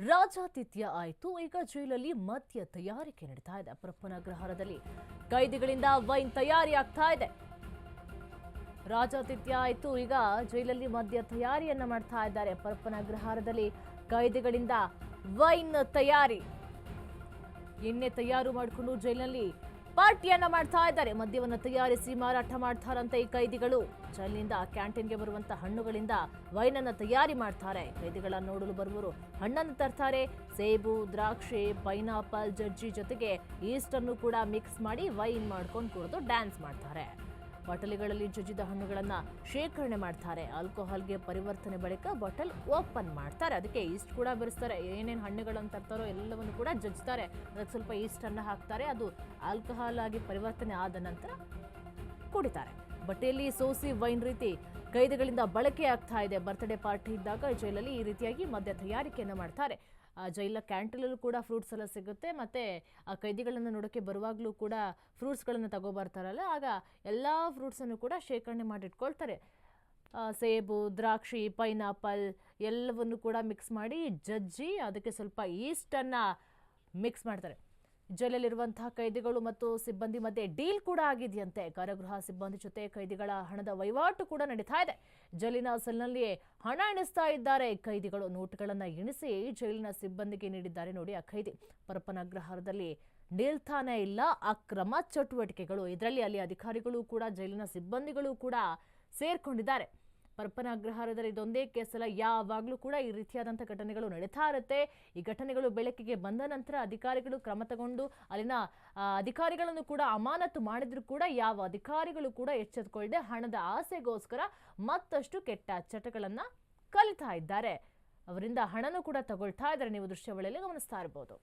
ರಾಜಾತಿಥ್ಯ ಆಯಿತು. ಈಗ ಜೈಲಲ್ಲಿ ಮದ್ಯ ತಯಾರಿಕೆ ನಡೀತಾ ಇದೆ. ಪರಪ್ಪನ ಅಗ್ರಹಾರದಲ್ಲಿ ಕೈದಿಗಳಿಂದ ವೈನ್ ತಯಾರಿ ಆಗ್ತಾ ಇದೆ. ರಾಜಾತಿಥ್ಯ ಆಯಿತು. ಈಗ ಜೈಲಲ್ಲಿ ಮದ್ಯ ತಯಾರಿಯನ್ನ ಮಾಡ್ತಾ ಇದ್ದಾರೆ. ಪರಪ್ಪನ ಅಗ್ರಹಾರದಲ್ಲಿ ಕೈದಿಗಳಿಂದ ವೈನ್ ತಯಾರಿ, ಎಣ್ಣೆ ತಯಾರು ಮಾಡಿಕೊಂಡು ಜೈಲಿನಲ್ಲಿ ಪಾರ್ಟಿಯನ್ನ ಮಾಡ್ತಾ ಇದ್ದಾರೆ. ಮದ್ಯವನ್ನು ತಯಾರಿಸಿ ಮಾರಾಟ ಮಾಡ್ತಾರಂತೆ ಈ ಕೈದಿಗಳು. ಜೈಲಿನಿಂದ ಕ್ಯಾಂಟೀನ್ಗೆ ಬರುವಂತ ಹಣ್ಣುಗಳಿಂದ ವೈನ್ ಅನ್ನ ತಯಾರಿ ಮಾಡ್ತಾರೆ. ಕೈದಿಗಳನ್ನ ನೋಡಲು ಬರುವವರು ಹಣ್ಣನ್ನು ತರ್ತಾರೆ. ಸೇಬು, ದ್ರಾಕ್ಷಿ, ಪೈನಾಪಲ್, ಜಜ್ಜಿ ಜೊತೆಗೆ ಈಸ್ಟ್ ಅನ್ನು ಕೂಡ ಮಿಕ್ಸ್ ಮಾಡಿ ವೈನ್ ಮಾಡ್ಕೊಂಡು ಕುಡಿದು ಡ್ಯಾನ್ಸ್ ಮಾಡ್ತಾರೆ. ಬಾಟಲಿಗಳಲ್ಲಿ ಜಜ್ಜಿದ ಹಣ್ಣುಗಳನ್ನ ಶೇಖರಣೆ ಮಾಡ್ತಾರೆ. ಆಲ್ಕೋಹಾಲ್ಗೆ ಪರಿವರ್ತನೆ ಬಳಿಕ ಬಾಟಲ್ ಓಪನ್ ಮಾಡ್ತಾರೆ. ಅದಕ್ಕೆ ಈಸ್ಟ್ ಕೂಡ ಬೆರೆಸ್ತಾರೆ. ಏನೇನು ಹಣ್ಣುಗಳನ್ನು ತರ್ತಾರೋ ಎಲ್ಲವನ್ನು ಕೂಡ ಜಜ್ತಾರೆ. ಅದಕ್ಕೆ ಸ್ವಲ್ಪ ಈಸ್ಟ್ ಅನ್ನ ಹಾಕ್ತಾರೆ. ಅದು ಆಲ್ಕೋಹಾಲ್ ಆಗಿ ಪರಿವರ್ತನೆ ಆದ ನಂತರ ಕುಡಿತಾರೆ. ಬಟ್ಟೆಯಲ್ಲಿ ಸೋಸಿ ವೈನ್ ರೀತಿ ಕೈದಿಗಳಿಂದ ಬಳಕೆ ಆಗ್ತಾ ಇದೆ. ಬರ್ತ್ಡೇ ಪಾರ್ಟಿ ಇದ್ದಾಗ ಜೈಲಲ್ಲಿ ಈ ರೀತಿಯಾಗಿ ಮದ್ಯ ತಯಾರಿಕೆಯನ್ನು ಮಾಡ್ತಾರೆ. ಜೈಲ ಕ್ಯಾಂಟೀನಲ್ಲೂ ಕೂಡ ಫ್ರೂಟ್ಸ್ ಎಲ್ಲ ಸಿಗುತ್ತೆ. ಮತ್ತು ಆ ಕೈದಿಗಳನ್ನು ನೋಡೋಕ್ಕೆ ಬರುವಾಗಲೂ ಕೂಡ ಫ್ರೂಟ್ಸ್ಗಳನ್ನು ತಗೋಬರ್ತಾರಲ್ಲ, ಆಗ ಎಲ್ಲ ಫ್ರೂಟ್ಸನ್ನು ಕೂಡ ಶೇಖರಣೆ ಮಾಡಿಟ್ಕೊಳ್ತಾರೆ. ಸೇಬು, ದ್ರಾಕ್ಷಿ, ಪೈನಾಪಲ್ ಎಲ್ಲವನ್ನು ಕೂಡ ಮಿಕ್ಸ್ ಮಾಡಿ ಜಜ್ಜಿ ಅದಕ್ಕೆ ಸ್ವಲ್ಪ ಈಸ್ಟನ್ನು ಮಿಕ್ಸ್ ಮಾಡ್ತಾರೆ. ಜೈಲಲ್ಲಿರುವಂತಹ ಕೈದಿಗಳು ಮತ್ತು ಸಿಬ್ಬಂದಿ ಮಧ್ಯೆ ಡೀಲ್ ಕೂಡ ಆಗಿದೆಯಂತೆ. ಕಾರಾಗೃಹ ಸಿಬ್ಬಂದಿ ಜೊತೆ ಕೈದಿಗಳ ಹಣದ ವಹಿವಾಟು ಕೂಡ ನಡೀತಾ ಇದೆ. ಜೈಲಿನ ಸೆಲ್ನಲ್ಲಿಯೇ ಹಣ ಎಣಿಸ್ತಾ ಇದ್ದಾರೆ ಕೈದಿಗಳು. ನೋಟ್ಗಳನ್ನು ಎಣಿಸಿ ಜೈಲಿನ ಸಿಬ್ಬಂದಿಗೆ ನೀಡಿದ್ದಾರೆ. ನೋಡಿ, ಆ ಕೈದಿ ಪರಪ್ಪನ ಅಗ್ರಹಾರದಲ್ಲಿ ನಿಲ್ತಾನೆ ಇಲ್ಲ ಅಕ್ರಮ ಚಟುವಟಿಕೆಗಳು. ಇದರಲ್ಲಿ ಅಲ್ಲಿ ಅಧಿಕಾರಿಗಳು ಕೂಡ ಜೈಲಿನ ಸಿಬ್ಬಂದಿಗಳು ಕೂಡ ಸೇರ್ಕೊಂಡಿದ್ದಾರೆ. ಪರಪ್ಪನ ಅಗ್ರಹಾರದಲ್ಲಿ ಇದೊಂದೇ ಕೇಸಲ್ಲ, ಯಾವಾಗಲೂ ಕೂಡ ಈ ರೀತಿಯಾದಂಥ ಘಟನೆಗಳು ನಡೀತಾ ಇರುತ್ತೆ. ಈ ಘಟನೆಗಳು ಬೆಳಕಿಗೆ ಬಂದ ನಂತರ ಅಧಿಕಾರಿಗಳು ಕ್ರಮ ತಗೊಂಡು ಅಲ್ಲಿನ ಅಧಿಕಾರಿಗಳನ್ನು ಕೂಡ ಅಮಾನತು ಮಾಡಿದ್ರು ಕೂಡ ಯಾವ ಅಧಿಕಾರಿಗಳು ಕೂಡ ಎಚ್ಚೆತ್ತುಕೊಳ್ಳದೆ ಹಣದ ಆಸೆಗೋಸ್ಕರ ಮತ್ತಷ್ಟು ಕೆಟ್ಟ ಚಟಗಳನ್ನು ಕಲಿತಾ ಇದ್ದಾರೆ. ಅವರಿಂದ ಹಣನೂ ಕೂಡ ತಗೊಳ್ತಾ ಇದ್ದಾರೆ. ನೀವು ದೃಶ್ಯಾವಳಿಯಲ್ಲಿ ಗಮನಿಸ್ತಾ ಇರಬಹುದು.